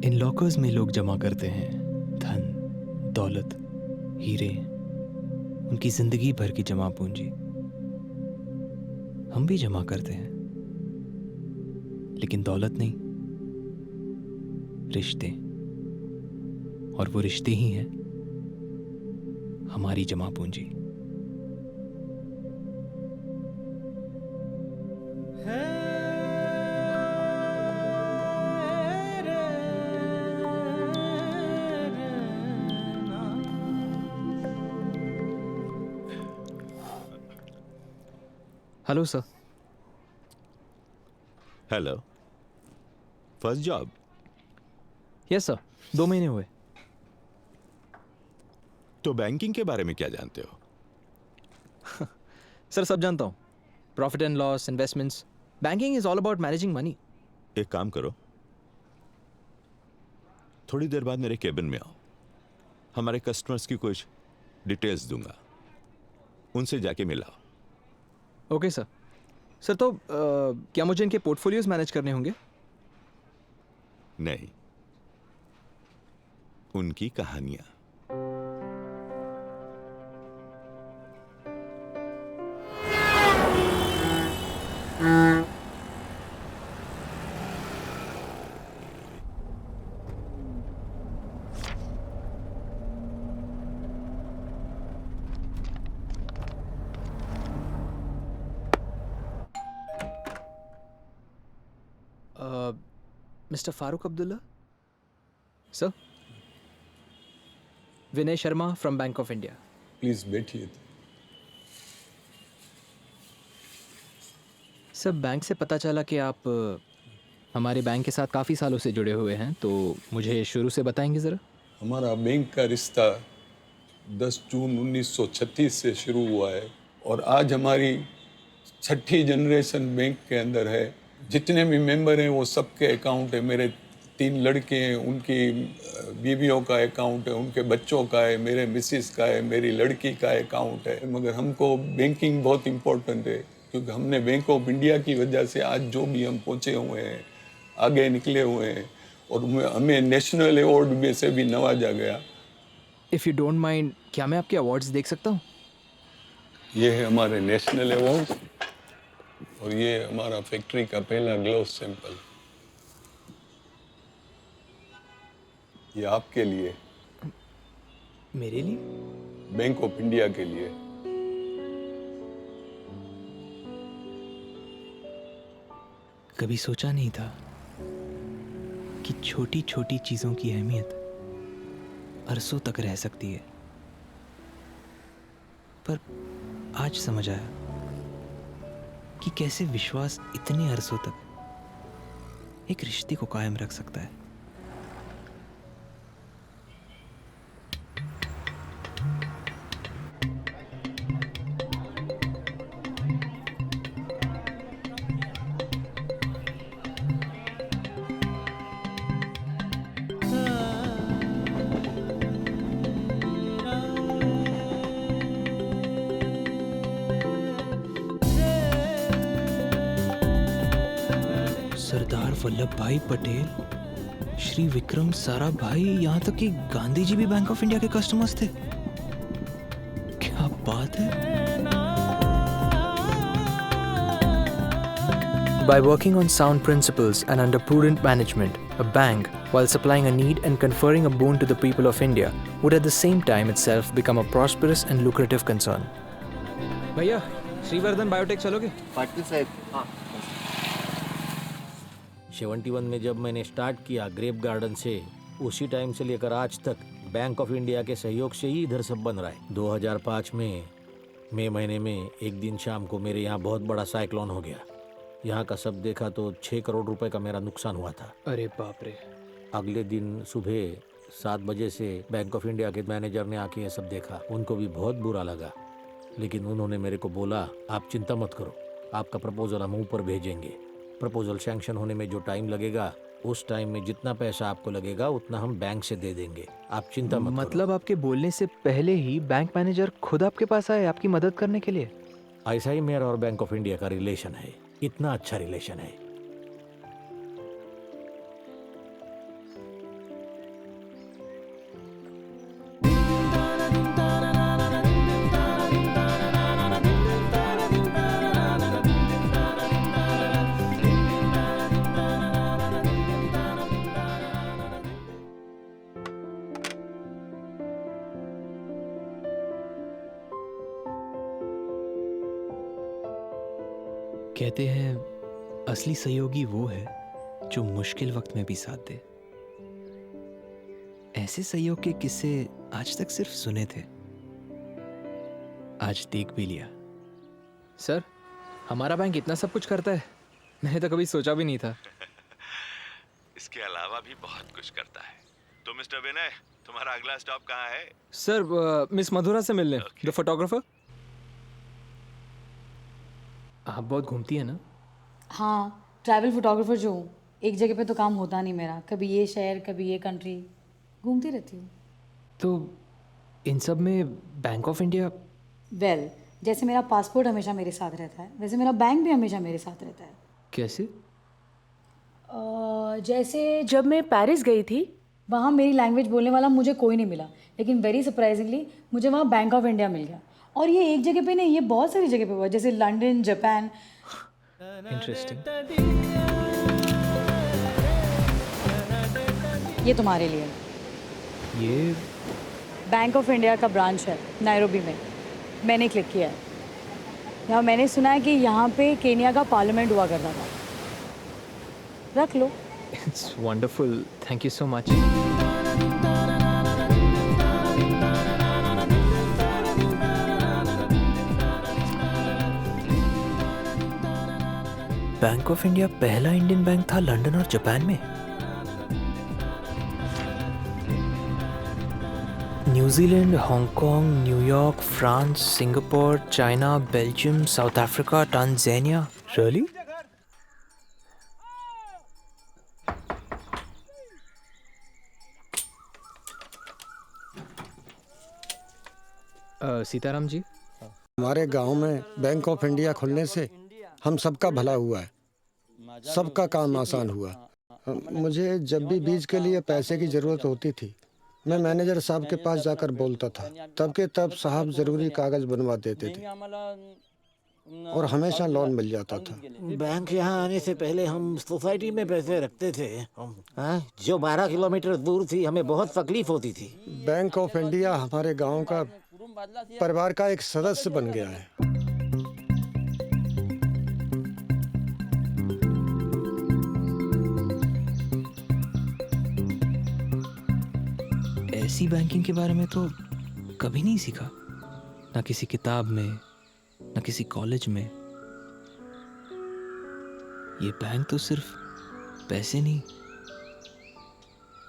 इन lockers में लोग जमा करते हैं धन, दौलत, हीरे, उनकी जिंदगी भर की जमा पूंजी। हम भी जमा करते हैं, लेकिन दौलत नहीं, रिश्ते। और वो रिश्ते ही हैं हमारी जमा पूंजी। Hello sir. Hello, first job? Yes sir, 2 महीने हुए। तो बैंकिंग के बारे में क्या जानते हो? सर सब जानता हूँ, profit and loss, investments. Banking is all about managing money. एक काम करो, थोड़ी देर बाद मेरे केबिन में आओ। हमारे कस्टमर्स की कुछ डिटेल्स दूंगा, उनसे जाके मिलाओ। Okay sir. सर तो क्या मुझे इनके पोर्टफोलियोज मैनेज करने होंगे? नहीं, उनकी कहानियां। Mister Farooq Abdullah sir, Vinay Sharma from bank of India. Please बैठिए। सर बैंक से पता चला कि आप हमारे बैंक के साथ काफ़ी सालों से जुड़े हुए हैं, तो मुझे शुरू से बताएंगे ज़रा। हमारा बैंक का रिश्ता 10 जून 1936 से शुरू हुआ है और आज हमारी 6ठी जनरेशन बैंक के अंदर है। जितने भी मेंबर हैं वो सबके अकाउंट है। मेरे 3 लड़के हैं, उनकी बीवियों का अकाउंट है, उनके बच्चों का है, मेरे मिसिस का है, मेरी लड़की का अकाउंट है। मगर हमको बैंकिंग बहुत इम्पोर्टेंट है, क्योंकि हमने बैंक ऑफ इंडिया की वजह से आज जो भी हम पहुँचे हुए हैं, आगे निकले हुए हैं, और हमें नेशनल अवार्ड में से भी नवाजा गया। इफ़ यू डोंट माइंड, क्या मैं आपके अवार्ड्स देख सकता हूँ? ये है हमारे नेशनल अवार्ड और ये हमारा फैक्ट्री का पहला ग्लोव सैंपल। ये आपके लिए, मेरे लिए? बैंक ऑफ इंडिया के लिए। कभी सोचा नहीं था कि छोटी छोटी चीज़ों की अहमियत अरसों तक रह सकती है, पर आज समझ आया कि कैसे विश्वास इतने अरसों तक एक रिश्ते को कायम रख सकता है। सरदार वल्लभ भाई पटेल, श्री विक्रम साराभाई, यहाँ तक कि गांधी जी भी बैंक ऑफ इंडिया के कस्टमर्स थे। क्या बात है! By working on sound principles and under prudent management, a bank, while supplying a need and conferring a boon to the people of India, would at the same time itself become a prosperous and lucrative concern. भैया, Shrivardhan biotech चलोगे? पाटिल साहब, हाँ। 71 में जब मैंने start किया grep garden से, उसी टाइम से लेकर आज तक बैंक ऑफ इंडिया के सहयोग से ही इधर सब बन रहा है। 2005 में मई महीने में एक दिन शाम को मेरे यहाँ बहुत बड़ा साइक्लोन हो गया। यहाँ का सब देखा तो 6 करोड़ रुपए का मेरा नुकसान हुआ था। अरे बाप रे! अगले दिन सुबह 7 बजे से बैंक ऑफ इंडिया के मैनेजर ने आके ये सब देखा। उनको भी बहुत बुरा लगा, लेकिन उन्होंने मेरे को बोला, आप चिंता मत करो, आपका प्रपोजल हम ऊपर भेजेंगे। प्रपोजल सैंक्शन होने में जो टाइम लगेगा, उस टाइम में जितना पैसा आपको लगेगा उतना हम बैंक से दे देंगे, आप चिंता मत करो। मतलब आपके बोलने से पहले ही बैंक मैनेजर खुद आपके पास आए आपकी मदद करने के लिए? ऐसा ही मेरा और बैंक ऑफ इंडिया का रिलेशन है, इतना अच्छा रिलेशन है। कहते हैं असली सहयोगी वो है जो मुश्किल वक्त में भी साथ दे। ऐसे सहयोग के किस्से आज तक सिर्फ सुने थे, आज देख भी लिया। सर, हमारा बैंक इतना सब कुछ करता है, मैंने तो कभी सोचा भी नहीं था। इसके अलावा भी बहुत कुछ करता है। तो मिस्टर विनय, तुम्हारा अगला स्टॉप कहाँ है? सर, मिस मधुरा से मिलने, द फोटोग्राफर। आप बहुत घूमती है ना? हाँ, ट्रैवल फोटोग्राफर जो हूँ, एक जगह पे तो काम होता नहीं मेरा। कभी ये शहर, कभी ये कंट्री, घूमती रहती हूँ। तो इन सब में बैंक ऑफ इंडिया? वेल, जैसे मेरा पासपोर्ट हमेशा मेरे साथ रहता है, वैसे मेरा बैंक भी हमेशा मेरे साथ रहता है। कैसे? जैसे जब मैं पेरिस गई थी, वहाँ मेरी लैंग्वेज बोलने वाला मुझे कोई नहीं मिला, लेकिन वेरी सरप्राइजिंगली मुझे वहाँ बैंक ऑफ इंडिया मिल गया। और ये एक जगह पे नहीं, ये बहुत सारी जगह पे हुआ, जैसे लंदन, जापान। इंटरेस्टिंग। ये तुम्हारे लिए ये बैंक ऑफ इंडिया का ब्रांच है नायरोबी में। मैंने क्लिक किया है यहाँ। मैंने सुना है कि यहाँ पे केनिया का पार्लियामेंट हुआ करता था। रख लो। It's wonderful, thank you so much. Bank of India पहला इंडियन बैंक था लंदन और जापान में। New Zealand, Hong Kong, New York, France, Singapore, China, Belgium, South Africa, Tanzania. Really? Sitaram ji, हमारे गांव में बैंक ऑफ इंडिया खुलने से हम सबका भला हुआ है, सबका काम आसान हुआ। मुझे जब भी बीज के लिए पैसे की ज़रूरत होती थी, मैं मैनेजर साहब के पास जाकर बोलता था। तब के तब साहब ज़रूरी कागज़ बनवा देते थे और हमेशा लोन मिल जाता था। बैंक यहाँ आने से पहले हम सोसाइटी में पैसे रखते थे, जो 12 किलोमीटर दूर थी। हमें बहुत तकलीफ होती थी। बैंक ऑफ इंडिया हमारे गांव का परिवार का एक सदस्य बन गया है। ऐसी बैंकिंग के बारे में तो कभी नहीं सीखा, ना किसी किताब में, ना किसी कॉलेज में। ये बैंक तो सिर्फ पैसे नहीं,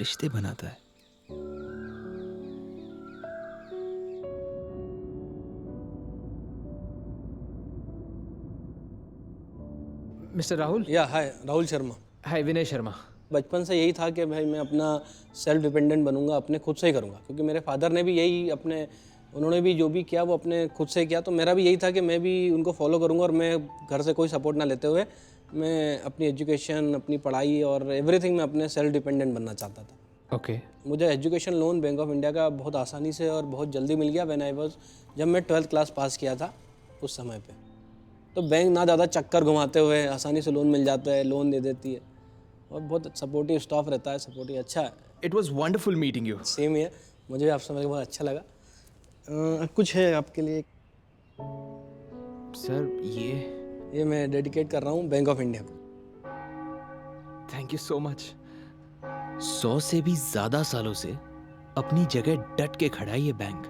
रिश्ते बनाता है। मिस्टर राहुल। या हाय, राहुल शर्मा। हाय, विनय शर्मा। बचपन से यही था कि भाई मैं अपना सेल्फ डिपेंडेंट बनूंगा, अपने खुद से ही करूंगा, क्योंकि मेरे फादर ने भी यही उन्होंने भी जो भी किया वो अपने खुद से किया। तो मेरा भी यही था कि मैं भी उनको फॉलो करूंगा और मैं घर से कोई सपोर्ट ना लेते हुए मैं अपनी एजुकेशन, अपनी पढ़ाई और एवरीथिंग में अपने सेल्फ डिपेंडेंट बनना चाहता था। ओके। मुझे education loan bank of India का बहुत आसानी से और बहुत जल्दी मिल गया जब मैं 12th क्लास पास किया था उस समय पे। तो बैंक ना ज़्यादा चक्कर घुमाते हुए आसानी से लोन मिल जाता है, लोन दे देती है और बहुत सपोर्टिव स्टाफ रहता है, सपोर्टिव अच्छा है। It was wonderful meeting you. Same ही है, मुझे भी आपसे मिलकर बहुत अच्छा लगा। कुछ है आपके लिए सर? ये मैं डेडिकेट कर रहा हूँ बैंक ऑफ इंडिया को। Thank you so much. 100 से भी ज्यादा सालों से अपनी जगह डट के खड़ा है ये बैंक।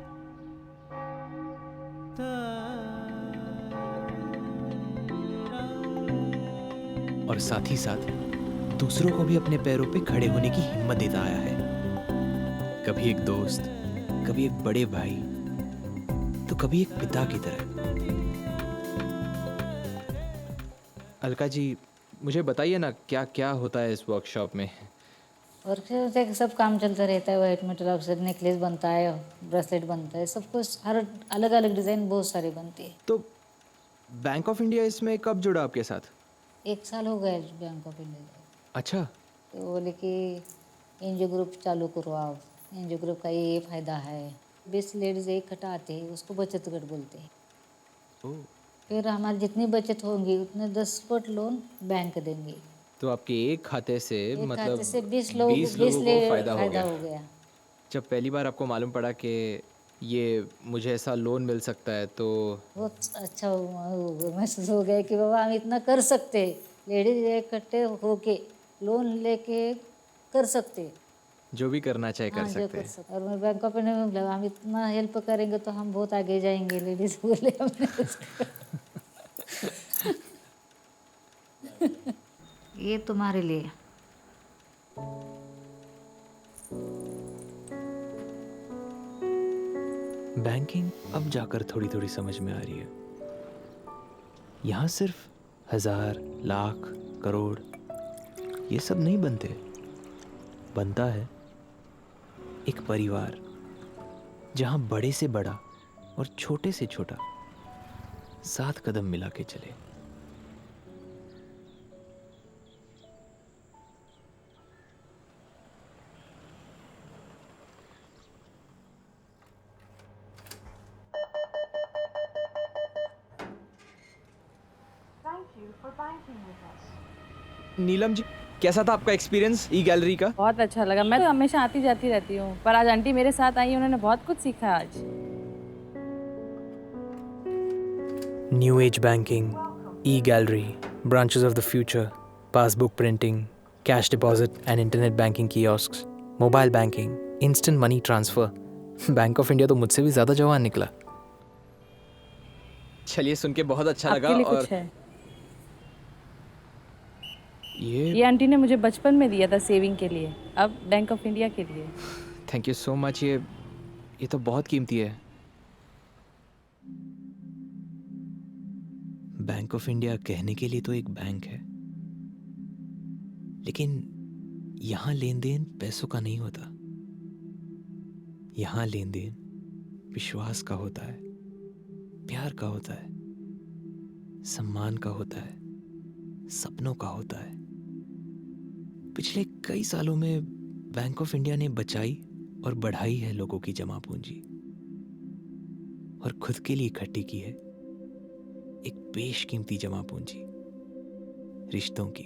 और साथ ही साथ दूसरों को भी अपने पैरों पे खड़े होने की हिम्मत देता आया है। कभी एक दोस्त, कभी एक बड़े भाई, तो कभी एक पिता की तरह। अलका जी, मुझे बताइए ना क्या क्या होता है इस वर्कशॉप में? और फिर सब काम चलता रहता है। वाइट मेटल ऑक्साइड नेकलेस बनता है, ब्रेसलेट बनता है, सब कुछ हर अलग अलग डिज़ाइन बहुत सारी बनती है। तो बैंक ऑफ इंडिया इसमें कब जुड़ा आपके साथ? 1 साल हो गया बैंक ऑफ इंडिया का। अच्छा। तो बोले कि एनजीओ ग्रुप चालू करो आप, एनजीओ ग्रुप का ये फ़ायदा है। 20 लेडीज इकट्ठा आते हैं, उसको बचत गट बोलते हैं। फिर हमारी जितनी बचत होंगी उतने 10% लोन बैंक देंगे। तो आपके एक खाते से एक मतलब खाते से 20 लोगों को फायदा हो गया। हो गया। जब पहली बार आपको मालूम पड़ा कि ये मुझे ऐसा लोन मिल सकता है तो बहुत अच्छा महसूस हो गया कि बाबा हम इतना कर सकते, लेडीज इकट्ठे होके लोन लेके कर सकते। जो भी करना चाहे कर हाँ, जो सकते कर हैं। सकते। और मैं बैंक ऑफ इंडिया में लगा, हम इतना हेल्प करेंगे तो हम बहुत आगे जाएंगे, लेडीज बोले हमने उसको। ये तुम्हारे लिए। बैंकिंग अब जाकर थोड़ी थोड़ी समझ में आ रही है। यहाँ सिर्फ 1000, लाख, करोड़ ये सब नहीं बनते। बनता है एक परिवार जहाँ बड़े से बड़ा और छोटे से छोटा 7 कदम मिला के चले। नीलम जी, कैसा था आपका एक्सपीरियंस ई गैलरी का? बहुत अच्छा लगा। मैं तो हमेशा आती जाती रहती हूँ, पर आज आंटी मेरे साथ आई, उन्होंने बहुत कुछ सीखा आज। New age banking, e gallery, branches of the future, passbook printing, cash deposit and internet banking kiosks, mobile banking, instant money transfer. Bank of India तो मुझसे भी ज़्यादा जवान निकला। चलिए, सुन के बहुत अच्छा लगा। आपके लिए और कुछ है? ये ये आंटी ने मुझे बचपन में दिया था सेविंग के लिए, अब बैंक ऑफ इंडिया के लिए। Thank you so much. ये तो बहुत कीमती है। बैंक ऑफ इंडिया कहने के लिए तो एक बैंक है, लेकिन यहाँ लेन देन पैसों का नहीं होता। यहाँ लेन देन विश्वास का होता है, प्यार का होता है, सम्मान का होता है, सपनों का होता है। पिछले कई सालों में बैंक ऑफ इंडिया ने बचाई और बढ़ाई है लोगों की जमा पूंजी, और खुद के लिए इकट्ठी की है एक बेशकीमती जमा पूंजी, रिश्तों की।